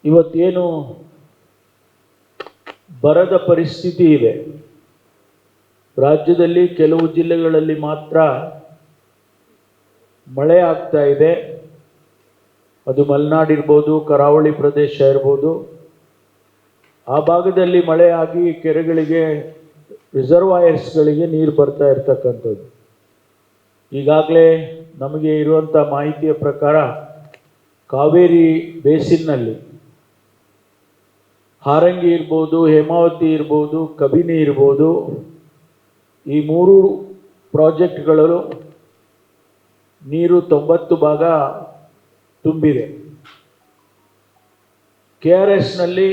ಇವತ್ತೇನು ಬರದ ಪರಿಸ್ಥಿತಿ ಇದೆ, ರಾಜ್ಯದಲ್ಲಿ ಕೆಲವು ಜಿಲ್ಲೆಗಳಲ್ಲಿ ಮಾತ್ರ ಮಳೆ ಆಗ್ತಾ ಇದೆ. ಅದು ಮಲೆನಾಡು ಇರ್ಬೋದು, ಕರಾವಳಿ ಪ್ರದೇಶ ಇರ್ಬೋದು. ಆ ಭಾಗದಲ್ಲಿ ಮಳೆ ಆಗಿ ಕೆರೆಗಳಿಗೆ, ರಿಸರ್ವಾಯರ್ಸ್ಗಳಿಗೆ ನೀರು ಬರ್ತಾ ಇರ್ತಕ್ಕಂಥದ್ದು. ಈಗಾಗಲೇ ನಮಗೆ ಇರುವಂಥ ಮಾಹಿತಿಯ ಪ್ರಕಾರ ಕಾವೇರಿ ಬೇಸಿನ್ನಲ್ಲಿ ಹಾರಂಗಿ ಇರ್ಬೋದು, ಹೇಮಾವತಿ ಇರ್ಬೋದು, ಕಬಿನಿ ಇರ್ಬೋದು, ಈ ಮೂರು ಪ್ರಾಜೆಕ್ಟ್ಗಳು ನೀರು 90 ಭಾಗ ತುಂಬಿದೆ. KRSನಲ್ಲಿ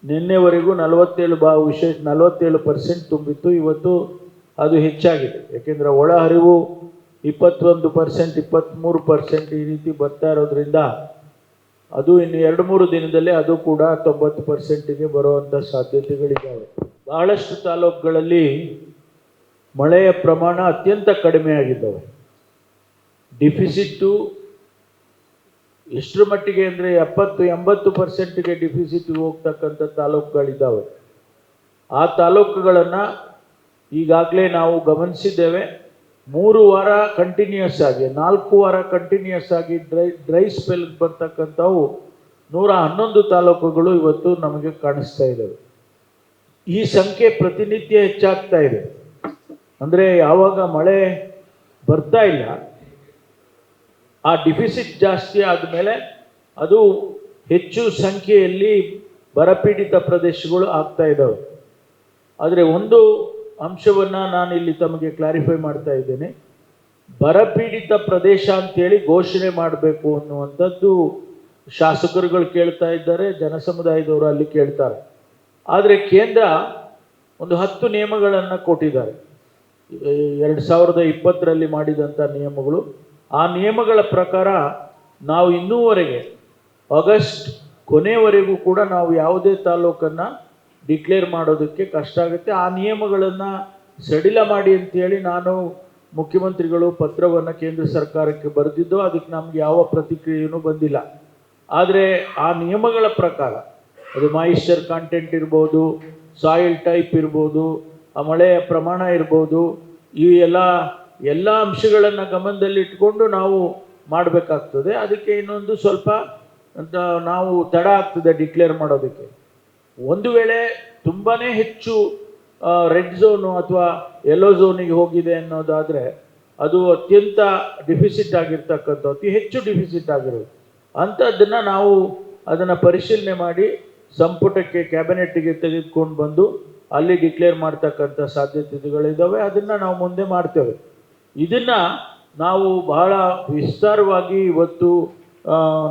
ನಿನ್ನೆವರೆಗೂ 47% ತುಂಬಿತ್ತು. ಇವತ್ತು ಅದು ಹೆಚ್ಚಾಗಿದೆ. ಯಾಕೆಂದರೆ ಒಳಹರಿವು 21%, 23% ಈ ರೀತಿ ಬರ್ತಾ ಇರೋದ್ರಿಂದ ಅದು ಇನ್ನು 2-3 ದಿನದಲ್ಲಿ ಅದು ಕೂಡ 90%ಗೆ ಬರುವಂಥ ಸಾಧ್ಯತೆಗಳಿದ್ದಾವೆ. ಬಹಳಷ್ಟು ತಾಲೂಕುಗಳಲ್ಲಿ ಮಳೆಯ ಪ್ರಮಾಣ ಅತ್ಯಂತ ಕಡಿಮೆ ಆಗಿದ್ದಾವೆ. ಡಿಫಿಸಿಟ್ಟು ಎಷ್ಟರ ಮಟ್ಟಿಗೆ ಅಂದರೆ 70-80%ಗೆ ಡಿಫಿಸಿಟ್ ಹೋಗ್ತಕ್ಕಂಥ ತಾಲೂಕುಗಳಿದ್ದಾವೆ. ಆ ತಾಲೂಕುಗಳನ್ನು ಈಗಾಗಲೇ ನಾವು ಗಮನಿಸಿದ್ದೇವೆ. 3 ವಾರ ಕಂಟಿನ್ಯೂಸ್ ಆಗಿ, 4 ವಾರ ಕಂಟಿನ್ಯೂಸ್ ಆಗಿ ಡ್ರೈ ಸ್ಪೆಲ್ ಬರ್ತಕ್ಕಂಥವು 111 ತಾಲೂಕುಗಳು ಇವತ್ತು ನಮಗೆ ಕಾಣಿಸ್ತಾ ಇದ್ದಾವೆ. ಈ ಸಂಖ್ಯೆ ಪ್ರತಿನಿತ್ಯ ಹೆಚ್ಚಾಗ್ತಾ ಇದೆ. ಅಂದರೆ ಯಾವಾಗ ಮಳೆ ಬರ್ತಾ ಇಲ್ಲ, ಆ ಡಿಫಿಸಿಟ್ ಜಾಸ್ತಿ ಆದಮೇಲೆ ಅದು ಹೆಚ್ಚು ಸಂಖ್ಯೆಯಲ್ಲಿ ಬರಪೀಡಿತ ಪ್ರದೇಶಗಳು ಆಗ್ತಾ ಇದ್ದಾವೆ. ಆದರೆ ಒಂದು ಅಂಶವನ್ನು ನಾನು ಇಲ್ಲಿ ತಮಗೆ ಕ್ಲಾರಿಫೈ ಮಾಡ್ತಾ ಇದ್ದೇನೆ. ಬರಪೀಡಿತ ಪ್ರದೇಶ ಅಂತೇಳಿ ಘೋಷಣೆ ಮಾಡಬೇಕು ಅನ್ನುವಂಥದ್ದು ಶಾಸಕರುಗಳು ಕೇಳ್ತಾ ಇದ್ದಾರೆ, ಜನಸಮುದಾಯದವರು ಅಲ್ಲಿ ಕೇಳ್ತಾರೆ. ಆದರೆ ಕೇಂದ್ರ ಒಂದು 10 ನಿಯಮಗಳನ್ನು ಕೊಟ್ಟಿದ್ದಾರೆ. 2020ರಲ್ಲಿ ಮಾಡಿದಂಥ ನಿಯಮಗಳು. ಆ ನಿಯಮಗಳ ಪ್ರಕಾರ ನಾವು ಇನ್ನೂವರೆಗೆ ಆಗಸ್ಟ್ ಕೊನೆಯವರೆಗೂ ಕೂಡ ನಾವು ಯಾವುದೇ ತಾಲೂಕನ್ನು ಡಿಕ್ಲೇರ್ ಮಾಡೋದಕ್ಕೆ ಕಷ್ಟ ಆಗುತ್ತೆ. ಆ ನಿಯಮಗಳನ್ನು ಸಡಿಲ ಮಾಡಿ ಅಂತೇಳಿ ನಾನು ಮುಖ್ಯಮಂತ್ರಿಗಳು ಪತ್ರವನ್ನು ಕೇಂದ್ರ ಸರ್ಕಾರಕ್ಕೆ ಬರೆದಿದ್ದು, ಅದಕ್ಕೆ ನಮ್ಗೆ ಯಾವ ಪ್ರತಿಕ್ರಿಯೆಯೂ ಬಂದಿಲ್ಲ. ಆದರೆ ಆ ನಿಯಮಗಳ ಪ್ರಕಾರ ಅದು ಮಾಯಿಶ್ಚರ್ ಕಂಟೆಂಟ್ ಇರ್ಬೋದು, ಸಾಯಿಲ್ ಟೈಪ್ ಇರ್ಬೋದು, ಆ ಮಳೆಯ ಪ್ರಮಾಣ ಇರ್ಬೋದು, ಈ ಎಲ್ಲ ಅಂಶಗಳನ್ನು ಗಮನದಲ್ಲಿಟ್ಕೊಂಡು ನಾವು ಮಾಡಬೇಕಾಗ್ತದೆ. ಅದಕ್ಕೆ ಇನ್ನೊಂದು ಸ್ವಲ್ಪ ನಾವು ತಡ ಆಗ್ತದೆ ಡಿಕ್ಲೇರ್ ಮಾಡೋದಕ್ಕೆ. ಒಂದು ವೇಳೆ ತುಂಬಾ ಹೆಚ್ಚು ರೆಡ್ ಝೋನು ಅಥವಾ ಯೆಲ್ಲೋ ಝೋನಿಗೆ ಹೋಗಿದೆ ಅನ್ನೋದಾದರೆ ಅದು ಅತ್ಯಂತ ಡಿಫಿಸಿಟ್ ಆಗಿರ್ತಕ್ಕಂಥ, ಅತಿ ಹೆಚ್ಚು ಡಿಫಿಸಿಟ್ ಆಗಿರೋದು ಅಂಥದ್ದನ್ನು ನಾವು ಅದನ್ನು ಪರಿಶೀಲನೆ ಮಾಡಿ ಸಂಪುಟಕ್ಕೆ, ಕ್ಯಾಬಿನೆಟ್ಗೆ ತೆಗೆದುಕೊಂಡು ಬಂದು ಅಲ್ಲಿ ಡಿಕ್ಲೇರ್ ಮಾಡ್ತಕ್ಕಂಥ ಸಾಧ್ಯತೆಗಳಿದ್ದಾವೆ. ಅದನ್ನು ನಾವು ಮುಂದೆ ಮಾಡ್ತೇವೆ. ಇದನ್ನು ನಾವು ಬಹಳ ವಿಸ್ತಾರವಾಗಿ ಇವತ್ತು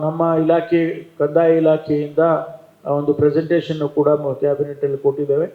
ನಮ್ಮ ಇಲಾಖೆ, ಕಂದಾಯ ಇಲಾಖೆಯಿಂದ ಒಂದು ಪ್ರೆಸೆಂಟೇಷನ್ನು ಕೂಡ ಕ್ಯಾಬಿನೆಟಲ್ಲಿ ಕೊಟ್ಟಿದ್ದೇವೆ.